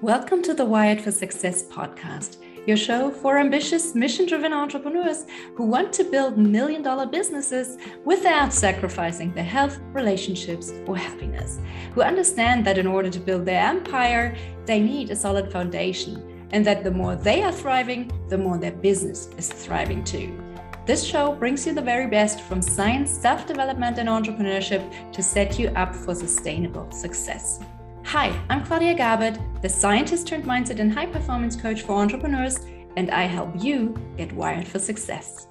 Welcome to the Wired for Success podcast, your show for ambitious, mission-driven entrepreneurs who want to build million-dollar businesses without sacrificing their health, relationships, or happiness, who understand that in order to build their empire, they need a solid foundation, and that the more they are thriving, the more their business is thriving too. This show brings you the very best from science, self-development, and entrepreneurship to set you up for sustainable success. Hi, I'm Claudia Garbett, the scientist turned mindset and high performance coach for entrepreneurs, and I help you get wired for success.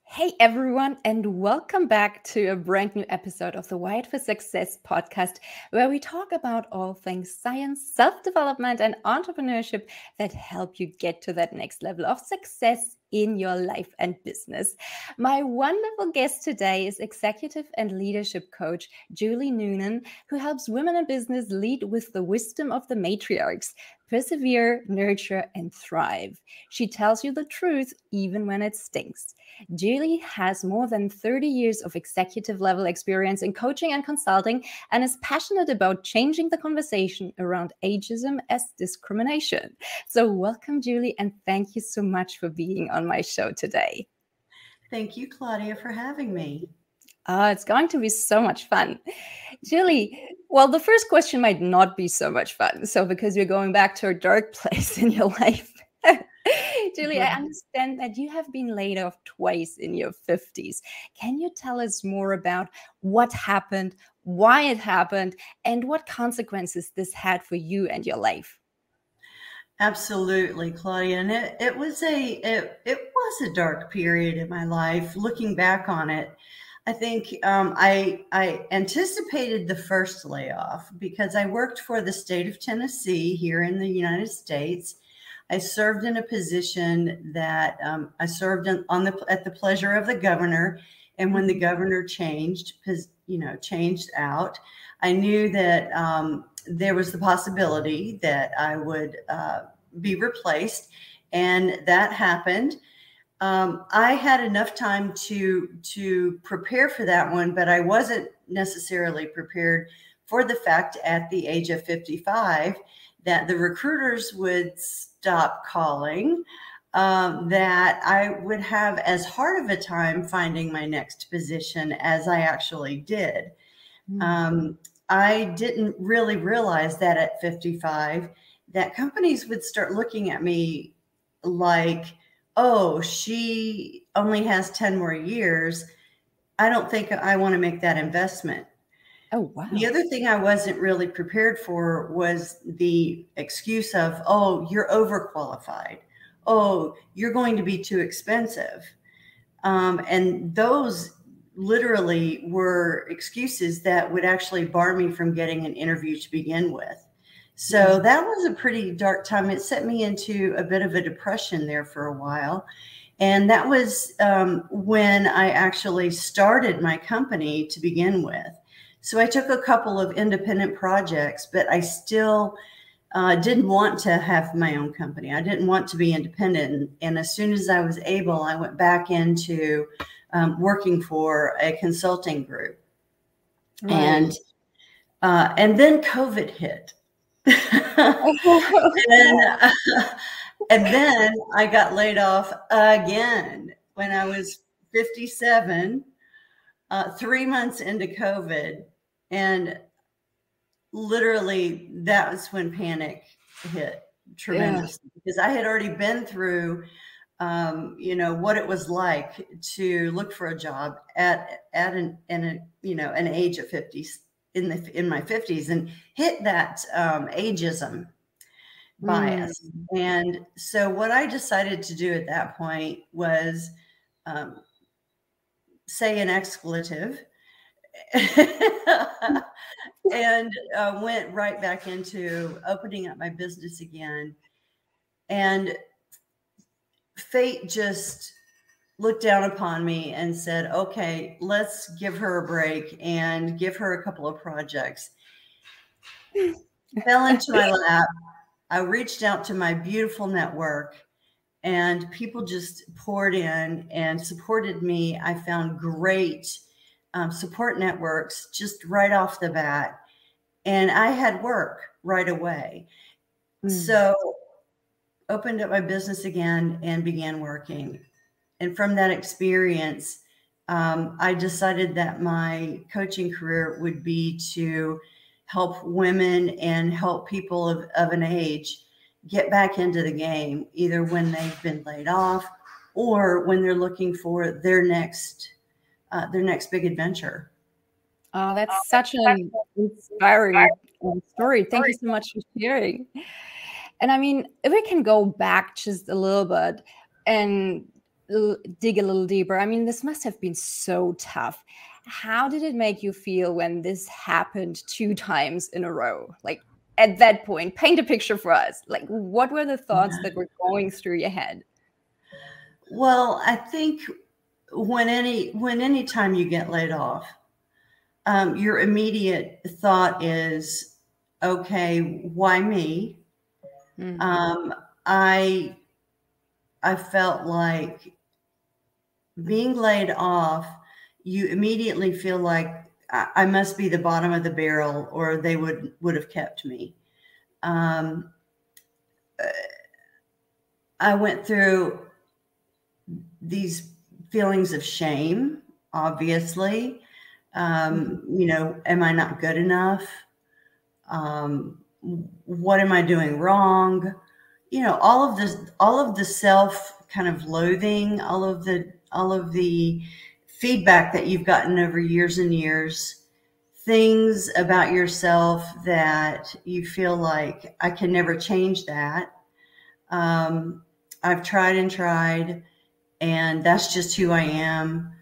Hey everyone, and welcome back to a brand new episode of the Wired for Success podcast, where we talk about all things science, self-development, and entrepreneurship that help you get to that next level of success in your life and business. My wonderful guest today is executive and leadership coach Julie Noonan, who helps women in business lead with the wisdom of the matriarchs, persevere, nurture, and thrive. She tells you the truth even when it stinks. Julie has more than 30 years of executive level experience in coaching and consulting and is passionate about changing the conversation around ageism as discrimination. So welcome, Julie, and thank you so much for being on my show today. Thank you, Claudia, for having me. It's going to be so much fun. Julie, well, the first question might not be so much fun. So because you're going back to a dark place in your life. Julie, I understand that you have been laid off twice in your 50s. Can you tell us more about what happened, why it happened, and what consequences this had for you and your life? Absolutely, Claudia. And it was a dark period in my life. Looking back on it, I think I anticipated the first layoff because I worked for the state of Tennessee here in the United States. I served in a position that I served at the pleasure of the governor. And when the governor changed out, I knew that there was the possibility that I would be replaced. And that happened. I had enough time to prepare for that one, but I wasn't necessarily prepared for the fact at the age of 55 that the recruiters would stop calling, that I would have as hard of a time finding my next position as I actually did. I didn't really realize that at 55 that companies would start looking at me like, oh, she only has 10 more years. I don't think I want to make that investment. Oh, wow. The other thing I wasn't really prepared for was the excuse of, oh, you're overqualified. Oh, you're going to be too expensive. And those literally were excuses that would actually bar me from getting an interview to begin with. So that was a pretty dark time. It set me into a bit of a depression there for a while. And that was when I actually started my company to begin with. So I took a couple of independent projects, but I still didn't want to have my own company. I didn't want to be independent. And as soon as I was able, I went back into working for a consulting group. Right. And then COVID hit. And then I got laid off again when I was 57, 3 months into COVID. And literally that was when panic hit tremendously, because I had already been through, what it was like to look for a job at an age of 50s in my 50s and hit that ageism bias. And so what I decided to do at that point was say an expletive and went right back into opening up my business again. And fate just looked down upon me and said, okay, let's give her a break and give her a couple of projects. Fell into my lap. I reached out to my beautiful network and people just poured in and supported me. I found great support networks just right off the bat. and I had work right away. Mm. So opened up my business again and began working. And from that experience, I decided that my coaching career would be to help women and help people of an age get back into the game, either when they've been laid off or when they're looking for their next big adventure. Oh, that's such an inspiring story. Thank you so much for sharing. And I mean, if we can go back just a little bit and dig a little deeper, I mean, this must have been so tough. How did it make you feel when this happened 2 times in a row? Like at that point, paint a picture for us. Like, what were the thoughts that were going through your head? Well, I think any time you get laid off, your immediate thought is, okay, why me? Mm. I felt like being laid off, you immediately feel like I must be the bottom of the barrel, or they would have kept me. I went through these feelings of shame, obviously. Am I not good enough? What am I doing wrong? All of the self kind of loathing, all of the feedback that you've gotten over years and years, things about yourself that you feel like I can never change that. I've tried and tried, and that's just who I am.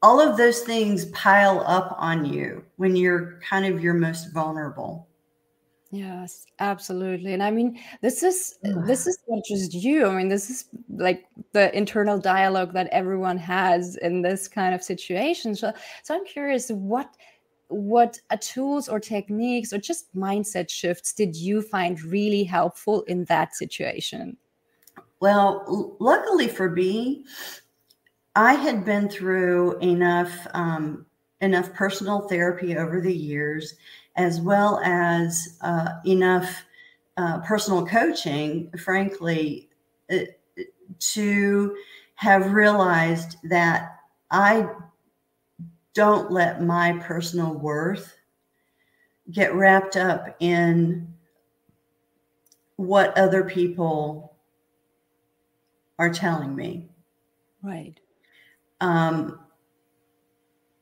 All of those things pile up on you when you're kind of your most vulnerable. Yes, absolutely. And I mean, this is not just you. I mean, this is like the internal dialogue that everyone has in this kind of situation. So I'm curious, what tools or techniques or just mindset shifts did you find really helpful in that situation? Well, luckily for me, I had been through enough personal therapy over the years, as well as enough personal coaching, frankly, to have realized that I don't let my personal worth get wrapped up in what other people are telling me. Right.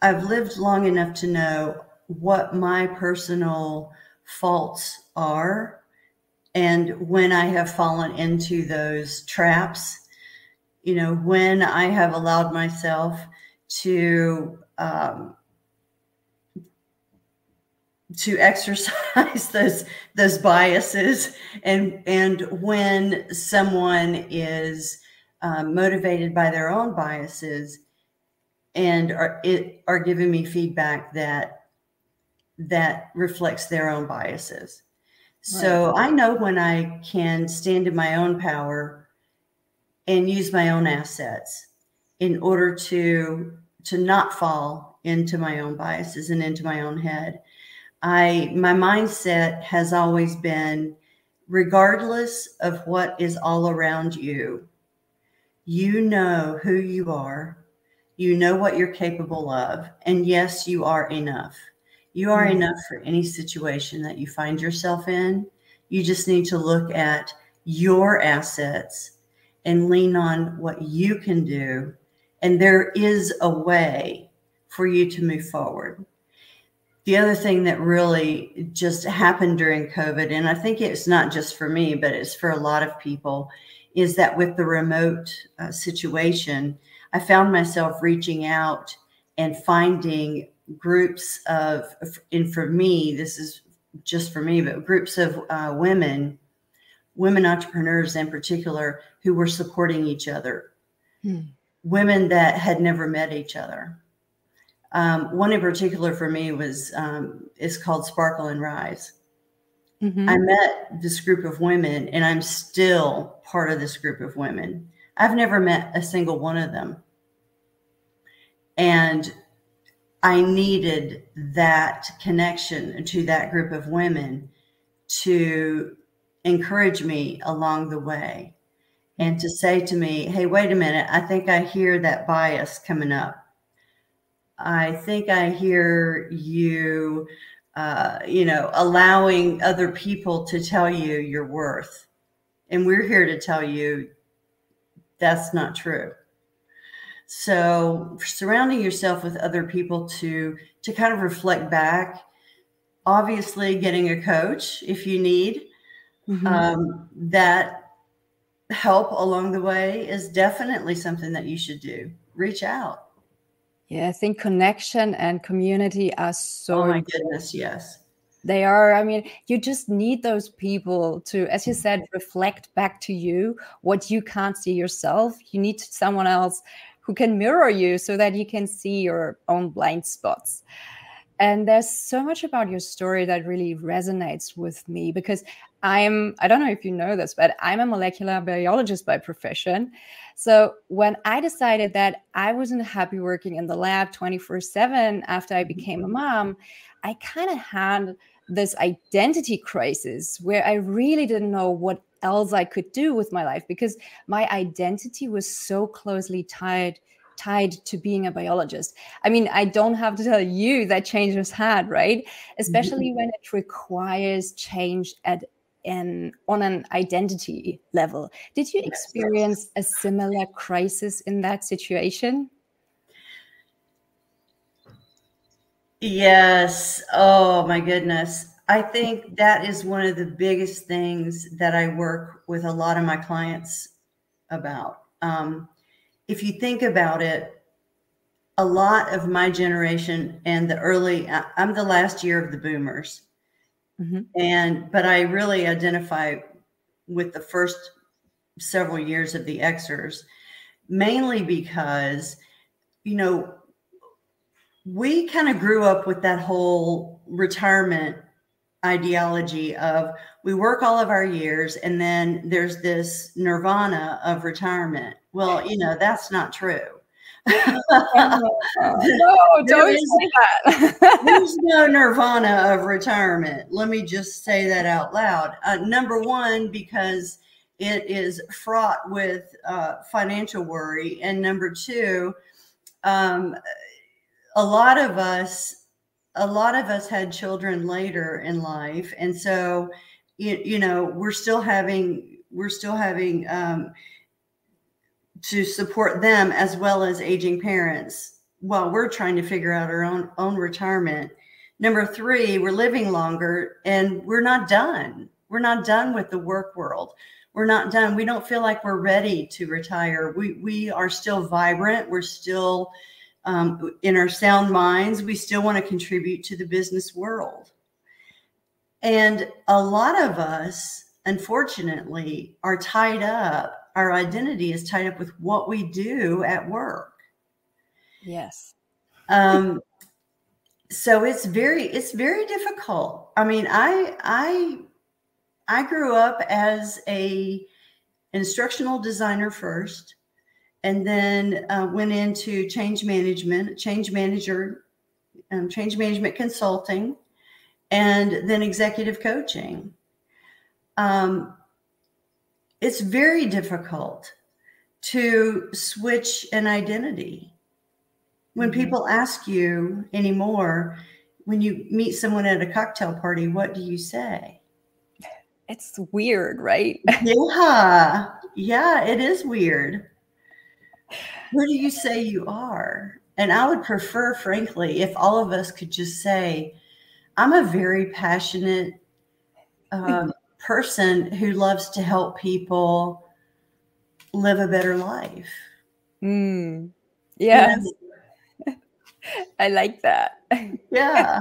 I've lived long enough to know what my personal faults are, and when I have fallen into those traps, when I have allowed myself to exercise those biases, and when someone is motivated by their own biases and are giving me feedback that reflects their own biases. So I know when I can stand in my own power and use my own assets in order to not fall into my own biases and into my own head. My mindset has always been, regardless of what is all around you, you know who you are, you know what you're capable of, and yes, you are enough. You are enough for any situation that you find yourself in. You just need to look at your assets and lean on what you can do. And there is a way for you to move forward. The other thing that really just happened during COVID, and I think it's not just for me, but it's for a lot of people, is that with the remote situation, I found myself reaching out and finding groups of, and for me, this is just for me, but groups of women entrepreneurs in particular, who were supporting each other, women that had never met each other. One in particular for me is called Sparkle and Rise. I met this group of women, and I'm still part of this group of women. I've never met a single one of them. And I needed that connection to that group of women to encourage me along the way and to say to me, hey, wait a minute, I think I hear that bias coming up. I think I hear you, allowing other people to tell you your worth. And we're here to tell you that's not true. So surrounding yourself with other people to kind of reflect back, obviously getting a coach if you need, that help along the way is definitely something that you should do. Reach out. Yeah, I think connection and community are so Oh my important. goodness, yes. They are. I mean, you just need those people to, as you said, reflect back to you what you can't see yourself. You need someone else who can mirror you so that you can see your own blind spots. And there's so much about your story that really resonates with me because I don't know if you know this, but I'm a molecular biologist by profession. So when I decided that I wasn't happy working in the lab 24/7 after I became a mom, I kind of had this identity crisis where I really didn't know what else I could do with my life because my identity was so closely tied to being a biologist. I mean, I don't have to tell you that change was hard, right? Especially when it requires change on an identity level. Did you experience a similar crisis in that situation? Yes. Oh my goodness. I think that is one of the biggest things that I work with a lot of my clients about. If you think about it, a lot of my generation and I'm the last year of the boomers. But I really identify with the first several years of the Xers, mainly because, we kind of grew up with that whole retirement ideology of we work all of our years and then there's this nirvana of retirement. Well, that's not true. No, don't say that. There's no nirvana of retirement. Let me just say that out loud. Number one, because it is fraught with financial worry. And number two, a lot of us had children later in life. And so, we're still having to support them as well as aging parents while we're trying to figure out our own retirement. Number three, we're living longer and we're not done. We're not done with the work world. We're not done. We don't feel like we're ready to retire. We are still vibrant. We're still in our sound minds. We still want to contribute to the business world. And a lot of us, unfortunately, are tied up. Our identity is tied up with what we do at work. Yes. So it's very difficult. I mean, I grew up as a instructional designer first, and then went into change management consulting, and then executive coaching. It's very difficult to switch an identity. When people ask you anymore, when you meet someone at a cocktail party, what do you say? It's weird, right? Yeah, it is weird. Who do you say you are? And I would prefer, frankly, if all of us could just say, I'm a very passionate person who loves to help people live a better life. Yes. I like that. Yeah.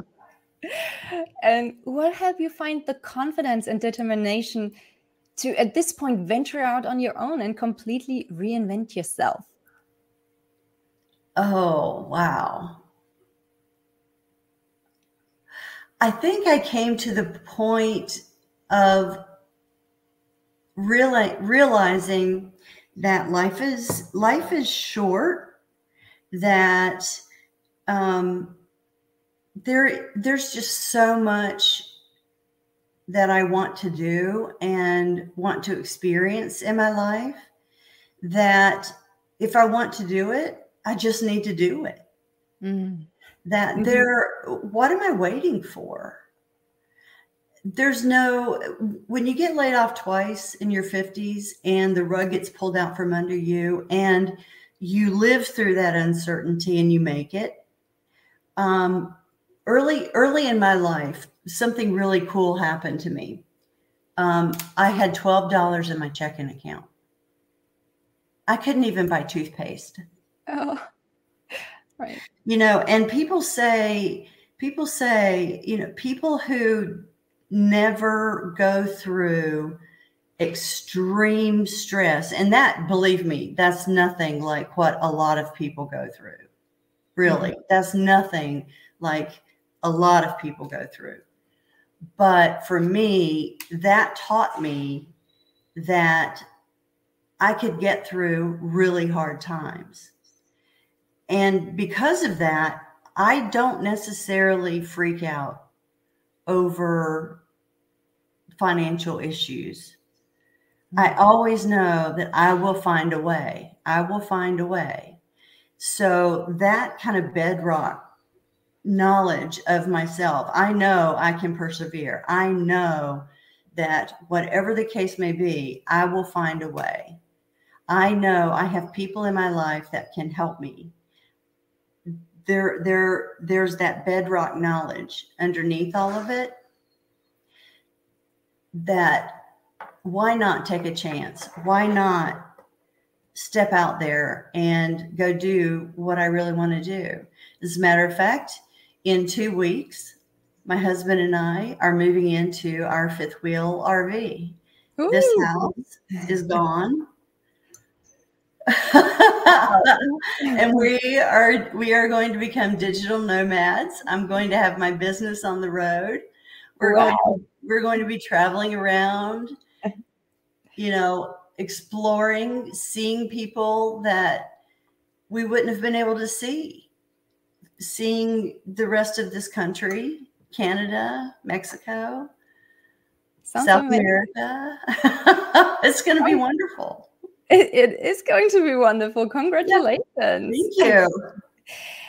And what helped you find the confidence and determination to, at this point, venture out on your own and completely reinvent yourself? Oh, wow. I think I came to the point of realizing that life is short, that there's just so much that I want to do and want to experience in my life that if I want to do it, I just need to do it. Mm. That what am I waiting for? When you get laid off twice in your 50s and the rug gets pulled out from under you and you live through that uncertainty and you make it. Early in my life, something really cool happened to me. I had $12 in my checking account. I couldn't even buy toothpaste. Oh, right. And people say, people who never go through extreme stress, and that, believe me, that's nothing like what a lot of people go through. Really, that's nothing like a lot of people go through. But for me, that taught me that I could get through really hard times. And because of that, I don't necessarily freak out over financial issues. I always know that I will find a way. I will find a way. So that kind of bedrock knowledge of myself, I know I can persevere. I know that whatever the case may be, I will find a way. I know I have people in my life that can help me. There's that bedrock knowledge underneath all of it, that why not take a chance? Why not step out there and go do what I really want to do? As a matter of fact, in 2 weeks, my husband and I are moving into our fifth wheel RV. Ooh. This house is gone. And we are going to become digital nomads. I'm going to have my business on the road. We're going to be traveling around, exploring, seeing people that we wouldn't have been able to see, seeing the rest of this country, Canada, Mexico, South America. It's going to be wonderful. It is going to be wonderful. Congratulations. Yeah, thank you.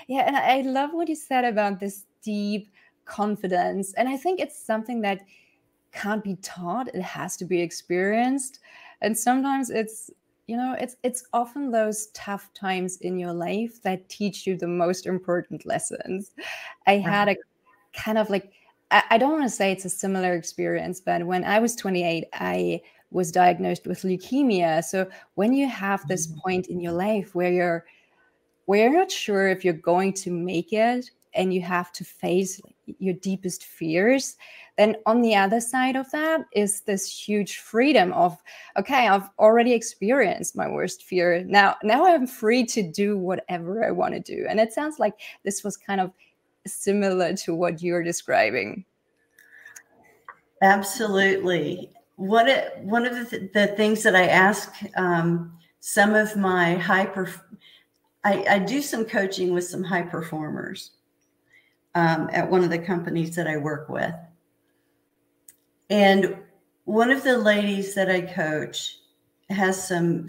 Yeah, and I love what you said about this deep confidence. And I think it's something that can't be taught. It has to be experienced. And sometimes it's often those tough times in your life that teach you the most important lessons. I had a kind of like, I don't want to say it's a similar experience, but when I was 28, I was diagnosed with leukemia. So when you have this point in your life where you're not sure if you're going to make it and you have to face your deepest fears, then on the other side of that is this huge freedom of, okay, I've already experienced my worst fear. Now I'm free to do whatever I want to do. And it sounds like this was kind of similar to what you're describing. Absolutely. One of the things that I ask some of my I do some coaching with some high performers at one of the companies that I work with. And one of the ladies that I coach has some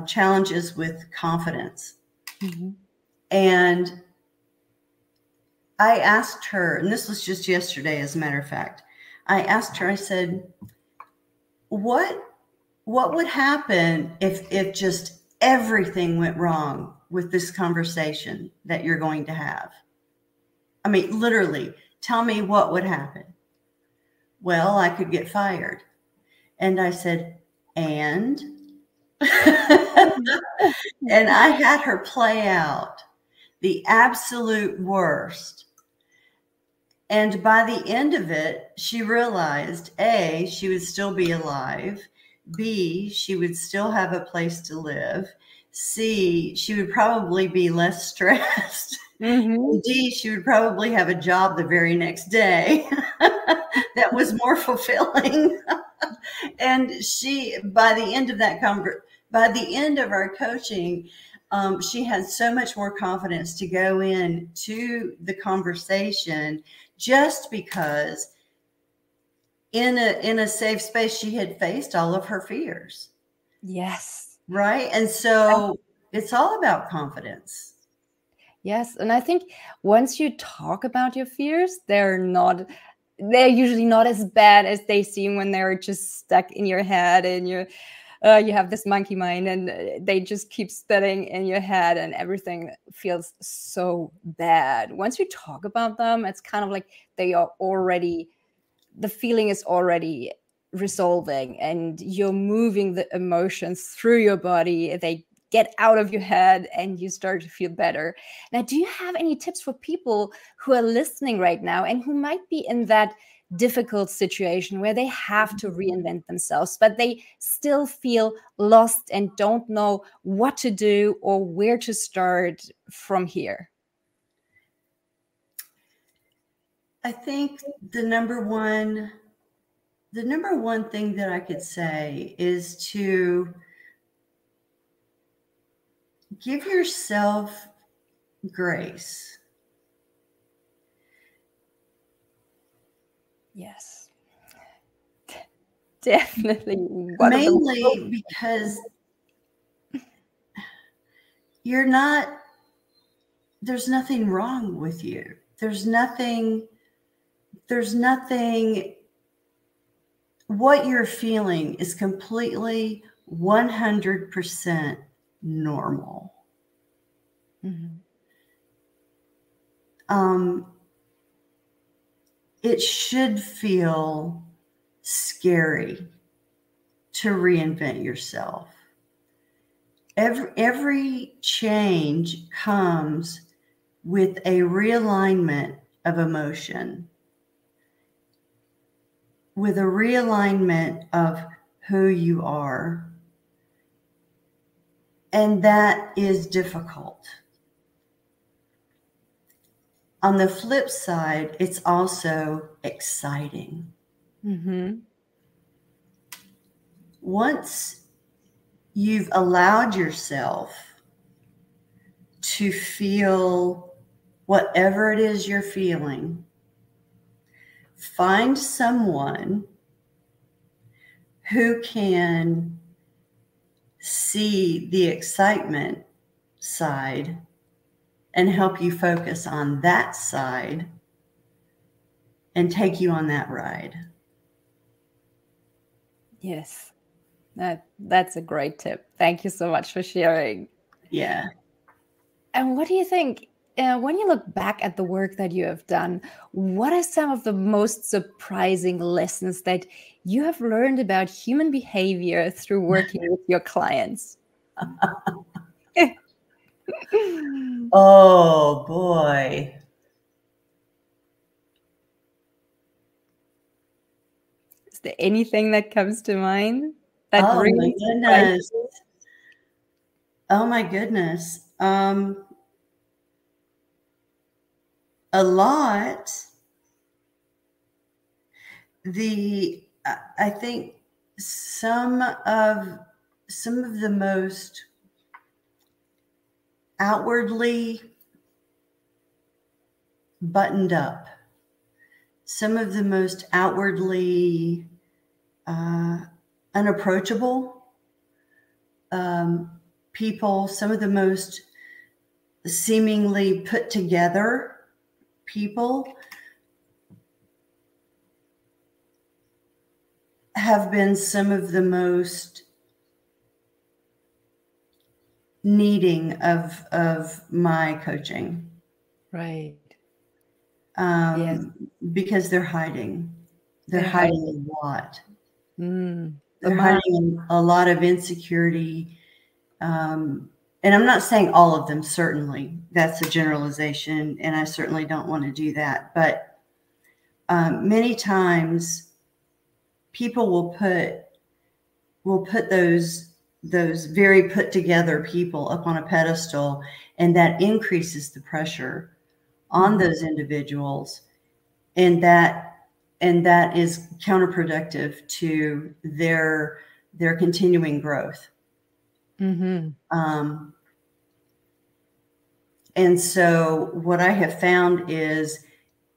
challenges with confidence. Mm-hmm. And I asked her, and this was just yesterday, as a matter of fact, I asked her, I said, what would happen if just everything went wrong with this conversation that you're going to have? I mean, literally, tell me what would happen. Well, I could get fired. And I said, and? And I had her play out the absolute worst. And by the end of it, she realized, A, she would still be alive. B, she would still have a place to live. C, she would probably be less stressed. Mm-hmm. D, she would probably have a job the very next day that was more fulfilling. And she, by the end of our coaching, she had so much more confidence to go in to the conversation, just because in a safe space she had faced all of her fears. Yes. Right. And so it's all about confidence. Yes. And I think once you talk about your fears, they're usually not as bad as they seem when they're just stuck in your head, and you have this monkey mind, and they just keep spinning in your head, and everything feels so bad. Once you talk about them, it's kind of like the feeling is already resolving, and you're moving the emotions through your body. They get out of your head and you start to feel better. Now, do you have any tips for people who are listening right now and who might be in that difficult situation where they have to reinvent themselves, but they still feel lost and don't know what to do or where to start from here? I think the number one thing that I could say is to give yourself grace. Yes. Definitely. Mainly because there's nothing wrong with you. There's nothing, what you're feeling is completely 100% normal. Mm-hmm. It should feel scary to reinvent yourself. Every change comes with a realignment of emotion, with a realignment of who you are. And that is difficult. On the flip side, it's also exciting. Mm-hmm. Once you've allowed yourself to feel whatever it is you're feeling, find someone who can see the excitement side and help you focus on that side and take you on that ride. Yes, that's a great tip. Thank you so much for sharing. Yeah. And what do you think, when you look back at the work that you have done, what are some of the most surprising lessons that you have learned about human behavior through working with your clients? Oh boy. Is there anything that comes to mind that Oh my really surprised goodness. you? Oh my goodness. A lot. I think some of the most outwardly buttoned up, some of the most outwardly unapproachable people, some of the most seemingly put together people have been some of the most needing of my coaching. Right. Yes. Because they're hiding. They're hiding a lot. They're hiding a lot of insecurity. And I'm not saying all of them, certainly. That's a generalization, and I certainly don't want to do that. But many times people will put those very put together people up on a pedestal, and that increases the pressure on those individuals, and that is counterproductive to their continuing growth. And so what I have found is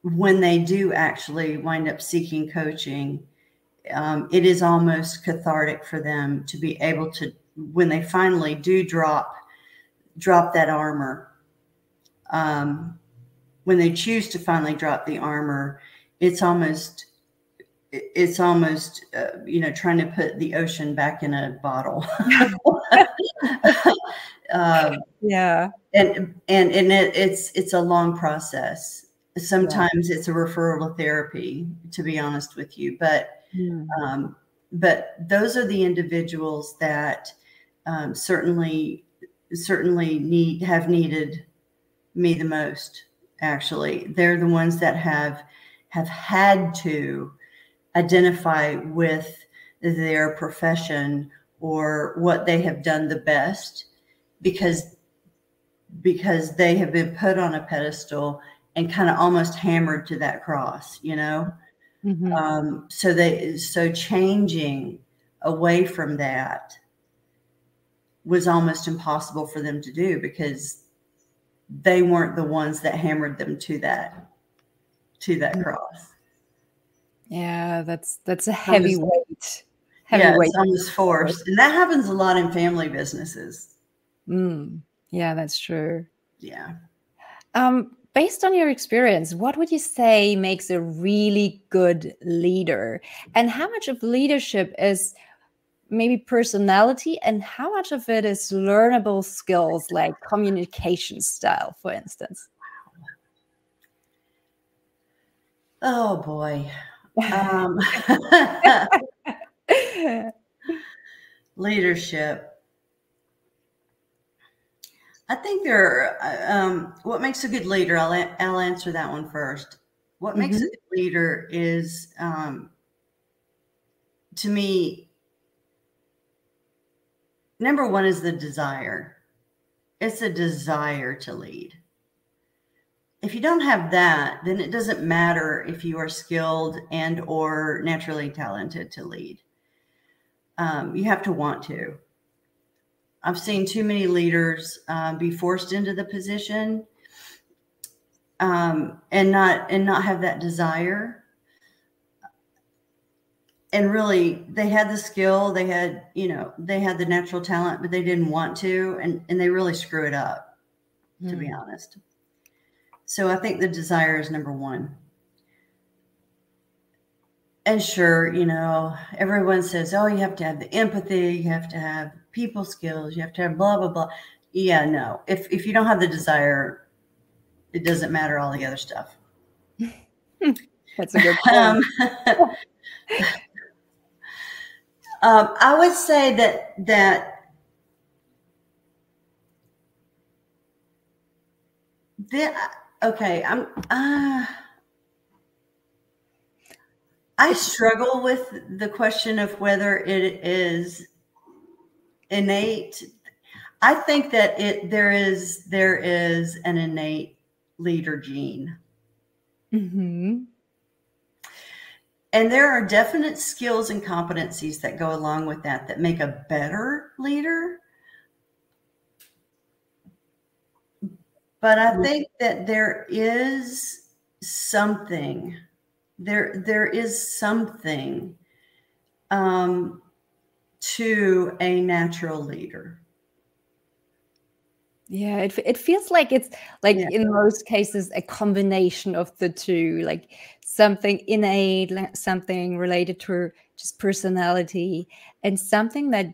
when they do actually wind up seeking coaching, it is almost cathartic for them to be able to, when they finally do drop that armor, when they choose to finally drop the armor, it's almost trying to put the ocean back in a bottle. Yeah. And it's a long process. Sometimes it's a referral to therapy, to be honest with you, but those are the individuals that certainly have needed me the most. Actually, they're the ones that have had to identify with their profession or what they have done the best, because they have been put on a pedestal and kind of almost hammered to that cross, you know? So changing away from that was almost impossible for them to do, because they weren't the ones that hammered them to that cross. Yeah, that's a heavy weight. It's almost forced. And that happens a lot in family businesses. Yeah, that's true. Yeah. Based on your experience, what would you say makes a really good leader? And how much of leadership is maybe personality, and how much of it is learnable skills like communication style, for instance? Oh boy. Leadership. I think what makes a good leader, I'll answer that one first. What makes a good leader is, to me, number one is the desire. It's a desire to lead. If you don't have that, then it doesn't matter if you are skilled and or naturally talented to lead. You have to want to. I've seen too many leaders be forced into the position and not have that desire. And really, they had the skill, they had the natural talent, but they didn't want to, and they really screw it up, to be honest. So I think the desire is number one. And sure, everyone says, oh, you have to have the empathy, you have to have people skills, you have to have blah, blah, blah. Yeah, no. If you don't have the desire, it doesn't matter all the other stuff. That's a good point. I would say that okay, I struggle with the question of whether it is innate. I think that there is an innate leader gene. And there are definite skills and competencies that go along with that make a better leader. But I think that there is something to a natural leader. Yeah, it feels like it's like in most cases a combination of the two, like something innate, something related to just personality, and something that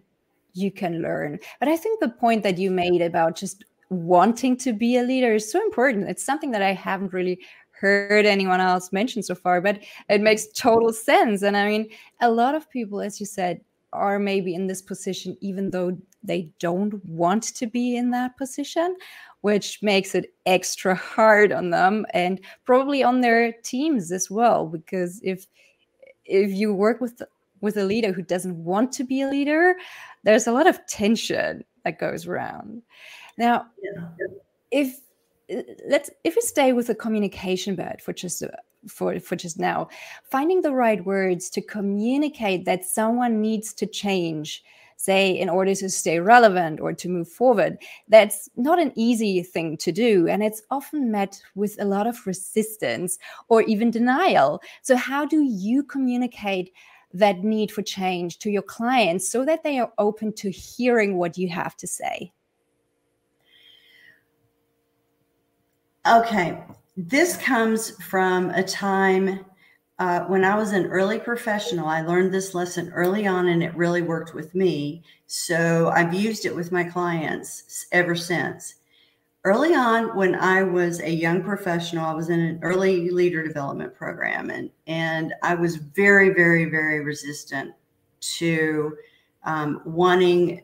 you can learn. But I think the point that you made about just wanting to be a leader is so important. It's something that I haven't really heard anyone else mention so far, but it makes total sense. And I mean, a lot of people, as you said, are maybe in this position even though they don't want to be in that position, which makes it extra hard on them and probably on their teams as well. Because if you work with a leader who doesn't want to be a leader, there's a lot of tension that goes around. Now, if we stay with the communication bit for just now, finding the right words to communicate that someone needs to change say, in order to stay relevant or to move forward. That's not an easy thing to do. And it's often met with a lot of resistance or even denial. So how do you communicate that need for change to your clients so that they are open to hearing what you have to say? Okay, this comes from a time when I was an early professional. I learned this lesson early on, and it really worked with me. So I've used it with my clients ever since. Early on, when I was a young professional, I was in an early leader development program, and I was very, very, very resistant to wanting.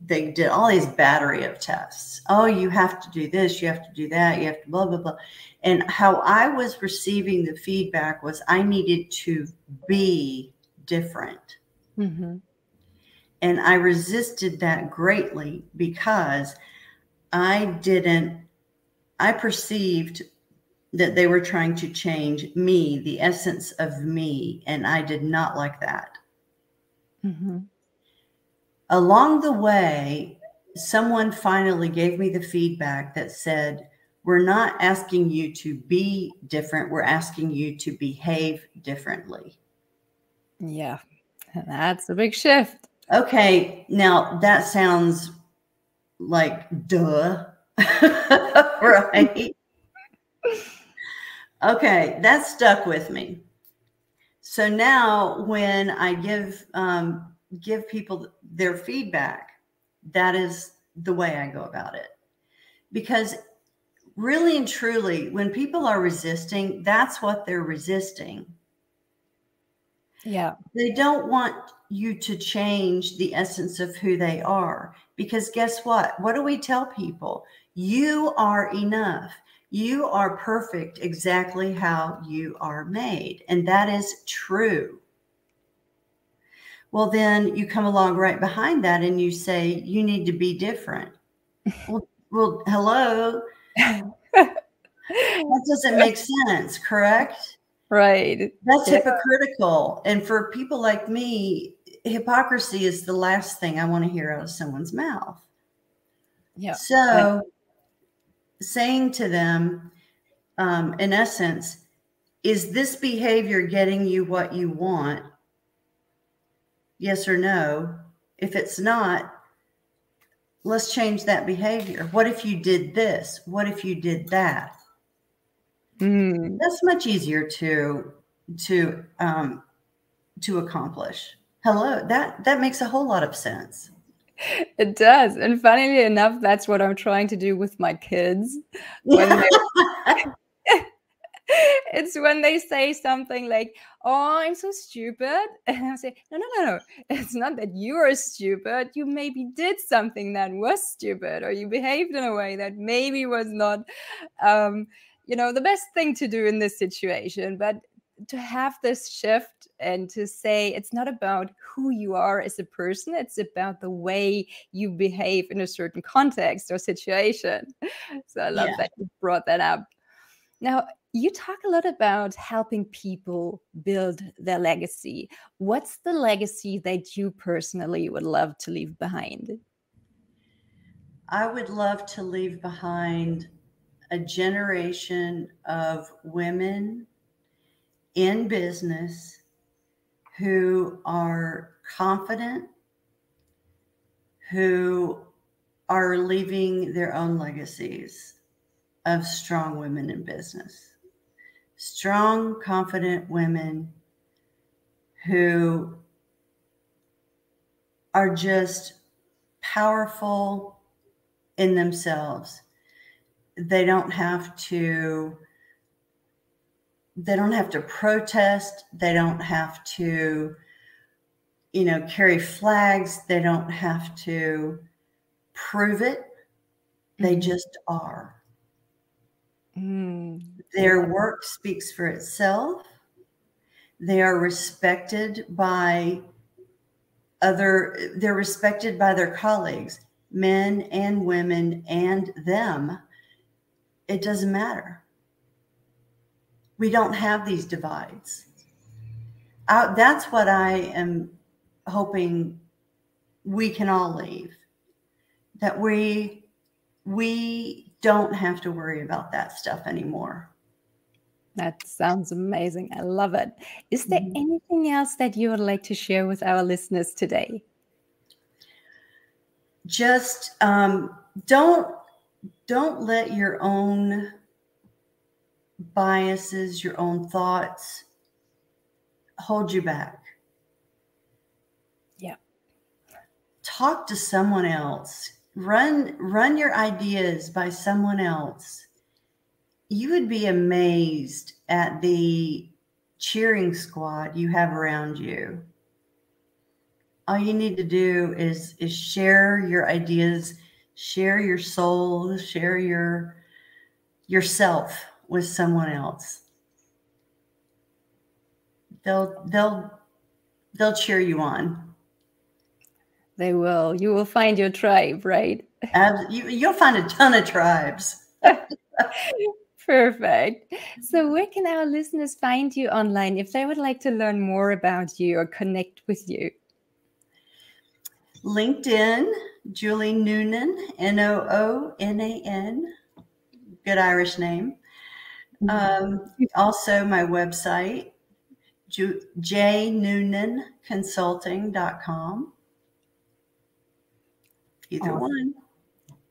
They did all these battery of tests. Oh, you have to do this, you have to do that, you have to blah, blah, blah. And how I was receiving the feedback was I needed to be different. Mm-hmm. And I resisted that greatly because I perceived that they were trying to change me, the essence of me, and I did not like that. Mm-hmm. Along the way, someone finally gave me the feedback that said, we're not asking you to be different, we're asking you to behave differently. Yeah, that's a big shift. Okay, now that sounds like duh, right? Okay, that stuck with me. So now when I give people their feedback, that is the way I go about it. Because really and truly, when people are resisting, that's what they're resisting. Yeah. They don't want you to change the essence of who they are. Because guess what? What do we tell people? You are enough. You are perfect exactly how you are made. And that is true. Well, then you come along right behind that and you say, you need to be different. Well, hello. That doesn't make sense, correct? Right. That's Yeah. hypocritical. And for people like me, hypocrisy is the last thing I want to hear out of someone's mouth. Yeah. So saying to them, in essence, is this behavior getting you what you want? Yes or no? If it's not, let's change that behavior. What if you did this? What if you did that? That's much easier to accomplish. Hello, that makes a whole lot of sense. It does. And funnily enough, that's what I'm trying to do with my kids. When it's when they say something like, oh, I'm so stupid. And I say, no. It's not that you are stupid. You maybe did something that was stupid, or you behaved in a way that maybe was not, the best thing to do in this situation. But to have this shift and to say it's not about who you are as a person, it's about the way you behave in a certain context or situation. So I love that you brought that up. Now, you talk a lot about helping people build their legacy. What's the legacy that you personally would love to leave behind? I would love to leave behind a generation of women in business who are confident, who are leaving their own legacies of strong women in business. Strong, confident women who are just powerful in themselves. They don't have to protest. They don't have to, carry flags. They don't have to prove it. They just are. Their work speaks for itself. They are respected by they're respected by their colleagues, men and women and them. It doesn't matter. We don't have these divides. That's what I am hoping we can all leave, that we don't have to worry about that stuff anymore. That sounds amazing. I love it. Is there anything else that you would like to share with our listeners today? Just don't let your own biases, your own thoughts hold you back. Yeah. Talk to someone else. Run your ideas by someone else. You would be amazed at the cheering squad you have around you. All you need to do is share your ideas, share your soul, share yourself with someone else. They'll cheer you on. They will. You will find your tribe, right? You'll find a ton of tribes. Perfect. So where can our listeners find you online if they would like to learn more about you or connect with you? LinkedIn, Julie Noonan, Noonan. Good Irish name. Also my website, jnoonanconsulting.com. Either one.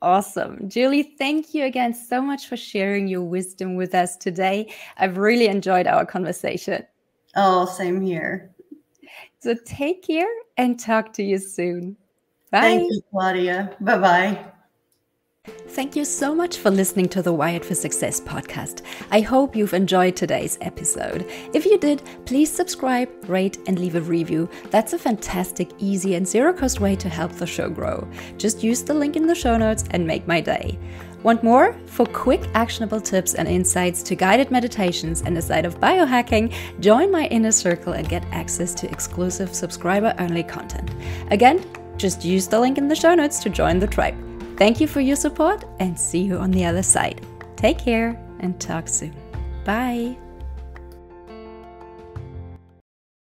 Awesome. Julie, thank you again so much for sharing your wisdom with us today. I've really enjoyed our conversation. Oh, same here. So take care and talk to you soon. Bye. Thank you, Claudia. Bye-bye. Thank you so much for listening to the Wired for Success podcast. I hope you've enjoyed today's episode. If you did, please subscribe, rate, and leave a review. That's a fantastic, easy, and zero-cost way to help the show grow. Just use the link in the show notes and make my day. Want more? For quick, actionable tips and insights to guided meditations and a side of biohacking, join my inner circle and get access to exclusive subscriber-only content. Again, just use the link in the show notes to join the tribe. Thank you for your support and see you on the other side. Take care and talk soon. Bye.